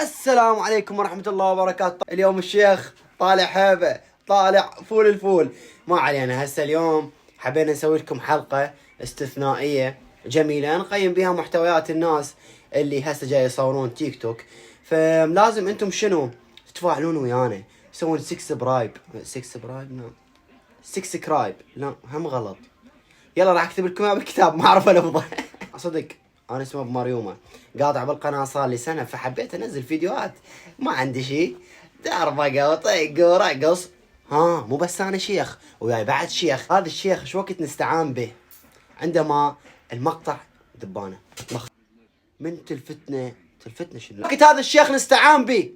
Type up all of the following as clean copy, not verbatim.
السلام عليكم ورحمة الله وبركاته. اليوم الشيخ طالع هيبة، طالع فول الفول. ما علينا، هسه اليوم حبينا نسوي لكم حلقة استثنائية جميلة نقيم بها محتويات الناس اللي هسه جاي يصورون تيك توك. فلازم انتم شنو تتفاعلون ويانا، تسوون سبسكرايب لا هم غلط. يلا راح اكتب لكم بالكتاب، ما اعرف الفظه. صدق انا اسمي ابو مريومه، قاطع بالقناه صار لي سنه، فحبيت انزل فيديوهات. ما عندي شيء، دربقه وطق ورقص. مو بس انا شيخ وياي بعد شيخ. هذا الشيخ شو وقت نستعان به عندما المقطع دبانه من تلفتنا شنو وقت هذا الشيخ نستعان به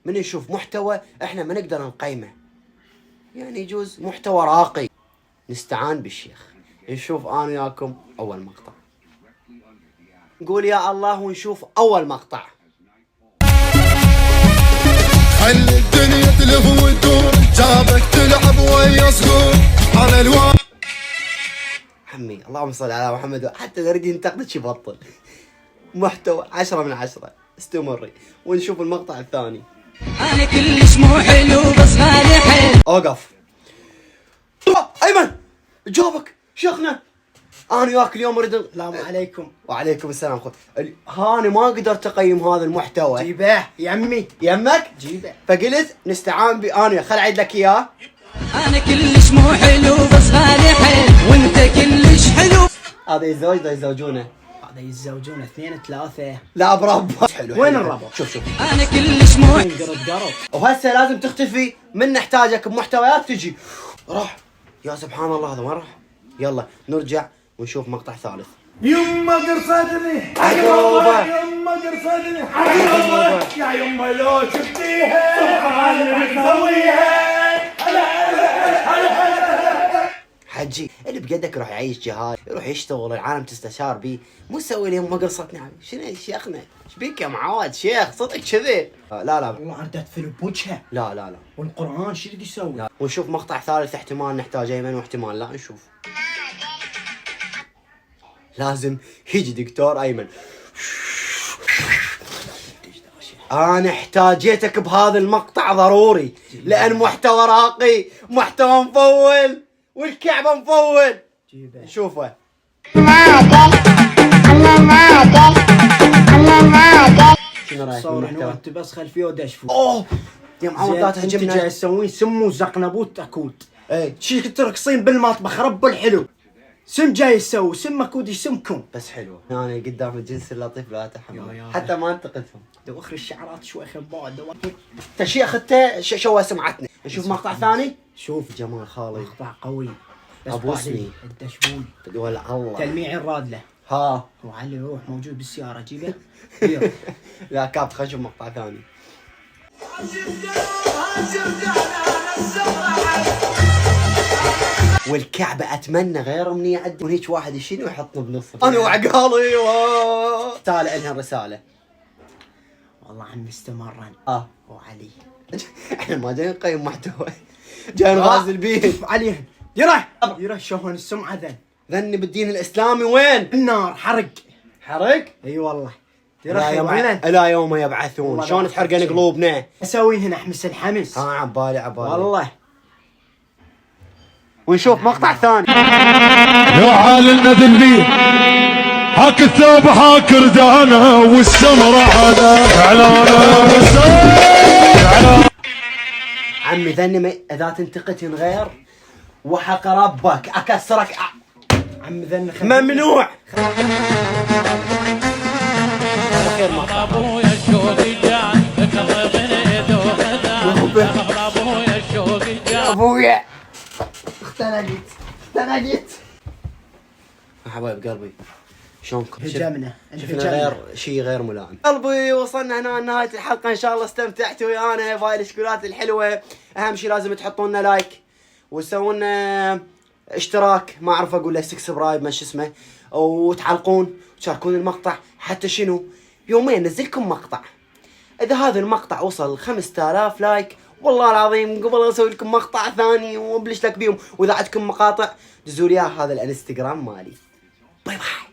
من نشوف محتوى احنا ما نقدر نقيمه، يعني يجوز محتوى راقي نستعان بالشيخ. نشوف انا وياكم اول مقطع، نقول يا الله ونشوف اول مقطع. خلي الدنيا تلف وتدور، جابك تلعب ويا صقور على الوان. عمي اللهم صل على محمد، حتى نريد ينتقدك يبطل. محتوى 10 من 10، استمري ونشوف المقطع الثاني. انا كلش مو حلو بس غالي حيل. اوقف ايمن، جابك شيخنا. انا وياك اليوم اريد. السلام عليكم. وعليكم السلام. هاني ما قدرت اقيم هذا المحتوى. جيبه يمي، يمك جيبه. فقلت نستعان باني، خل اعيد لك اياه. انا كلش مو حلو بس غالي حيل، وانت كلش حلو. هذا يتزوج ده يتزوجونه. هذا يتزوجون 2 3. لا بربع. حلو. وين الربع؟ شوف انا كلش مو قرب. وهسه لازم تختفي من نحتاجك بمحتويات تجي. راح يا سبحان الله، هذا وين راح؟ يلا نرجع ونشوف مقطع ثالث. يما قرصتني عقوبة. يما قرصتني عقوبة، يا يما لو شفتيها سبحان مسويها. حجي اللي بقدك يروح يعيش جهاز، يروح يشتغل، العالم تستشار بيه، مو تسوي لي ما قرصتني. شنو يا شيخنا؟ ايش بيك يا معود شيخ؟ صدق كذي؟ لا والله انت تفل بوجهه. لا والقران شو يريد يسوي؟ لا. ونشوف مقطع ثالث، احتمال نحتاج ايمن واحتمال لا، نشوف. لازم يجي دكتور ايمن. انا احتاجيتك بهذا المقطع ضروري، لان محتوى راقي، محتوى مفول، والكعبه مفول. جيبه. نشوفه. شنو رايك صور بالمحتوى؟ انت بس خلفيه ودشفو. اوه يا معود لا انت جاي تهجمنا. تسوين سمو زقنبوت تاكود. اي شي ترقصين بالمطبخ رب الحلو. سم جاي تسوي سم مكود يسمكم. بس حلوه. انا قدام الجنس اللطيف لا يا اتحمل، يا. حتى ما انتقدهم. دوخر الشعرات شوي خباء انت شيخ، انت شو سمعتنا. نشوف مقطع ثاني. شوف جمال خالي مقطع قوي. بس أبوسني. الدشبون تقول الله. تلميع الرادله. ها وعلي روح موجود بالسياره جيبه. يلا. لا كاب، خلينا نشوف مقطع ثاني. والكعبة اتمنى غير مني يعدي هيك واحد يشيل ويحطني بنص. انا وعقالي رسالة الها رسالة. والله عم استمرن. وعلي احنا ما جاي نقيم محتوى، جاي نغازل بيه. عليهم يرى شلون السمعه ذن. ذني بالدين الاسلامي وين؟ النار حرق. حرق؟ اي والله. لا يوم يبعثون. شلون تحرقن قلوبنا؟ اسوي هنا احمس الحمس. عبالي والله. ونشوف مقطع ثاني. يا حال النذل بيه، حاك الثوب حاك ردانه والسمرة علانه عمي ذني اذا تنتقد غير وحق ربك اكسرك. عم ذن ممنوع. خير مقطع ابويا الشوق جان قلبني دوخذا. ابويا الشوق جان. ابويا اختنقت. حبايب قلبي شلونكم؟ هجمنا شفنا غير شيء غير ملائم. قلبي وصلنا هنا لنهاية الحلقة، ان شاء الله استمتعتوا ويانا بهاي الشكولات الحلوة. اهم شيء لازم تحطوا لنا لايك وتسوون اشتراك، ما اعرف اقول له سبسكرايب ما شو اسمه، وتعلقون وتشاركون المقطع. حتى شنو يومين نزلكم مقطع. اذا هذا المقطع وصل 5000 لايك والله العظيم قبل اسوي لكم مقطع ثاني وابلش لك بيهم. واذا عندكم مقاطع دزوا لي هذا الانستغرام مالي. باي باي.